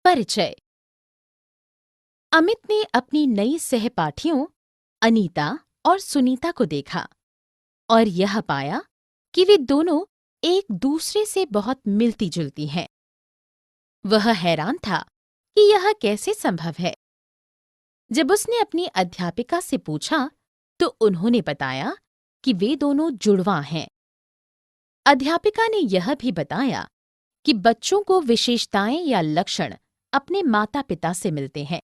परिचय। अमित ने अपनी नई सहपाठियों अनीता और सुनीता को देखा और यह पाया कि वे दोनों एक दूसरे से बहुत मिलती-जुलती हैं। वह हैरान था कि यह कैसे संभव है। जब उसने अपनी अध्यापिका से पूछा तो उन्होंने बताया कि वे दोनों जुड़वां हैं। अध्यापिका ने यह भी बताया कि बच्चों को विशेषताएं या लक्षण अपने माता-पिता से मिलते हैं।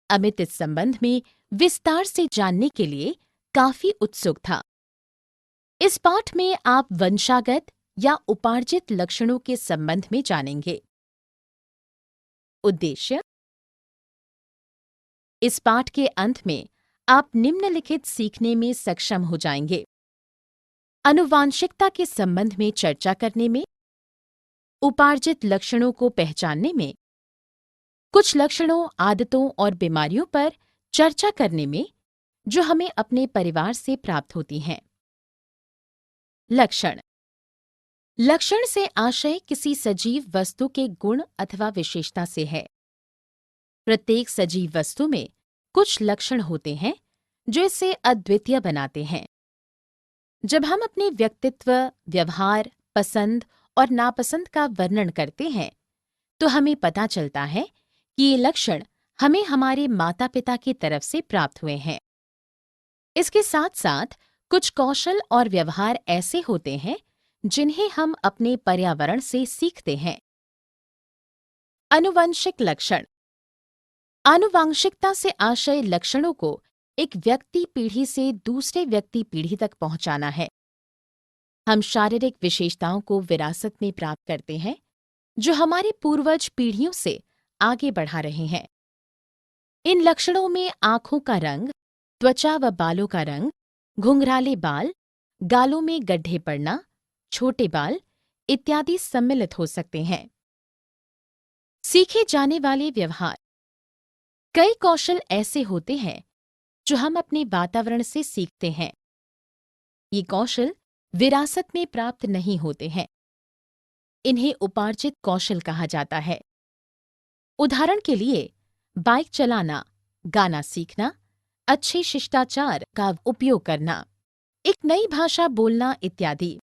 अमित इस संबंध में विस्तार से जानने के लिए काफी उत्सुक था। इस पाठ में आप वंशागत या उपार्जित लक्षणों के संबंध में जानेंगे। उद्देश्य: इस पाठ के अंत में आप निम्नलिखित सीखने में सक्षम हो जाएंगे: आनुवांशिकता के संबंध में चर्चा करने में, उपार्जित लक्षणों को पहचानने में, कुछ लक्षणों, आदतों और बीमारियों पर चर्चा करने में जो हमें अपने परिवार से प्राप्त होती हैं। लक्षण: लक्षण से आशय किसी सजीव वस्तु के गुण अथवा विशेषता से है। प्रत्येक सजीव वस्तु में कुछ लक्षण होते हैं जो इसे अद्वितीय बनाते हैं। जब हम अपने व्यक्तित्व, व्यवहार, पसंद और नापसंद का वर्णन करते हैं तो हमें पता चलता है कि ये लक्षण हमें हमारे माता-पिता की तरफ से प्राप्त हुए हैं। इसके साथ-साथ कुछ कौशल और व्यवहार ऐसे होते हैं जिन्हें हम अपने पर्यावरण से सीखते हैं। आनुवंशिक लक्षण: आनुवांशिकता से आशय लक्षणों को एक व्यक्ति पीढ़ी से दूसरे व्यक्ति पीढ़ी तक पहुंचाना है। हम शारीरिक विशेषताओं को विरासत में प्राप्त करते हैं जो हमारे पूर्वज पीढ़ियों से आगे बढ़ा रहे हैं। इन लक्षणों में आंखों का रंग, त्वचा व बालों का रंग, घुंघराले बाल, गालों में गड्ढे पड़ना, छोटे बाल इत्यादि सम्मिलित हो सकते हैं। सीखे जाने वाले व्यवहार: कई कौशल ऐसे होते हैं जो हम अपने वातावरण से सीखते हैं। ये कौशल विरासत में प्राप्त नहीं होते हैं। इन्हें उपार्जित कौशल कहा जाता है। उदाहरण के लिए बाइक चलाना, गाना सीखना, अच्छे शिष्टाचार का उपयोग करना, एक नई भाषा बोलना इत्यादि।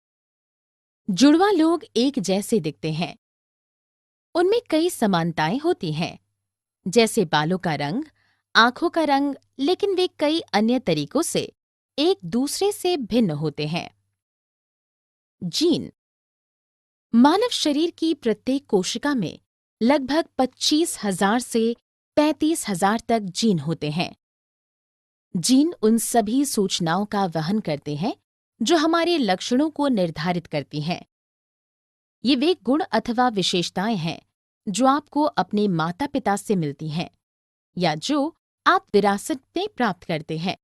जुड़वा लोग एक जैसे दिखते हैं। उनमें कई समानताएं होती हैं, जैसे बालों का रंग, आंखों का रंग, लेकिन वे कई अन्य तरीकों से एक दूसरे से भिन्न होते हैं। जीन: मानव शरीर की प्रत्येक कोशिका में लगभग 25,000 से 35,000 तक जीन होते हैं। जीन उन सभी सूचनाओं का वहन करते हैं जो हमारे लक्षणों को निर्धारित करती हैं। ये वे गुण अथवा विशेषताएं हैं जो आपको अपने माता-पिता से मिलती हैं या जो आप विरासत में प्राप्त करते हैं।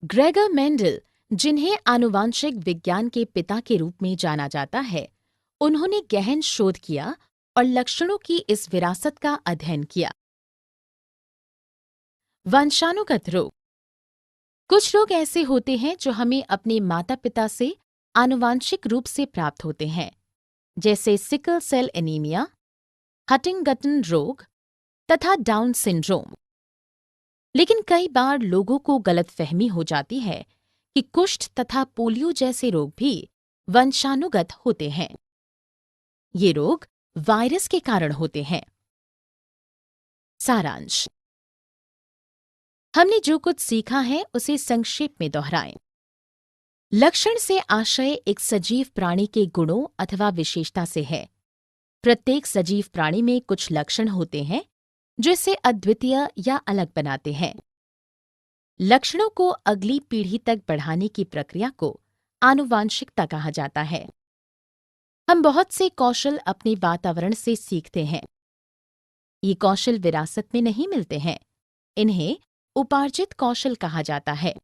ग्रेगर मेंडल, जिन्हें आनुवांशिक विज्ञान के पिता के रूप में जाना जाता है, उन्होंने गहन शोध किया और लक्षणों की इस विरासत का अध्ययन किया। वंशानुगत रोग: कुछ रोग ऐसे होते हैं जो हमें अपने माता-पिता से आनुवांशिक रूप से प्राप्त होते हैं, जैसे सिकल सेल एनीमिया, हंटिंगटन रोग तथा डाउन सिंड्रोम। लेकिन कई बार लोगों को गलतफहमी हो जाती है कि कुष्ठ तथा पोलियो जैसे रोग भी वंशानुगत होते हैं। ये रोग वायरस के कारण होते हैं। सारांश: हमने जो कुछ सीखा है उसे संक्षेप में दोहराएं। लक्षण से आशय एक सजीव प्राणी के गुणों अथवा विशेषता से है। प्रत्येक सजीव प्राणी में कुछ लक्षण होते हैं जो इसे अद्वितीय या अलग बनाते हैं। लक्षणों को अगली पीढ़ी तक बढ़ाने की प्रक्रिया को आनुवांशिकता कहा जाता है। हम बहुत से कौशल अपने वातावरण से सीखते हैं। ये कौशल विरासत में नहीं मिलते हैं। इन्हें उपार्जित कौशल कहा जाता है।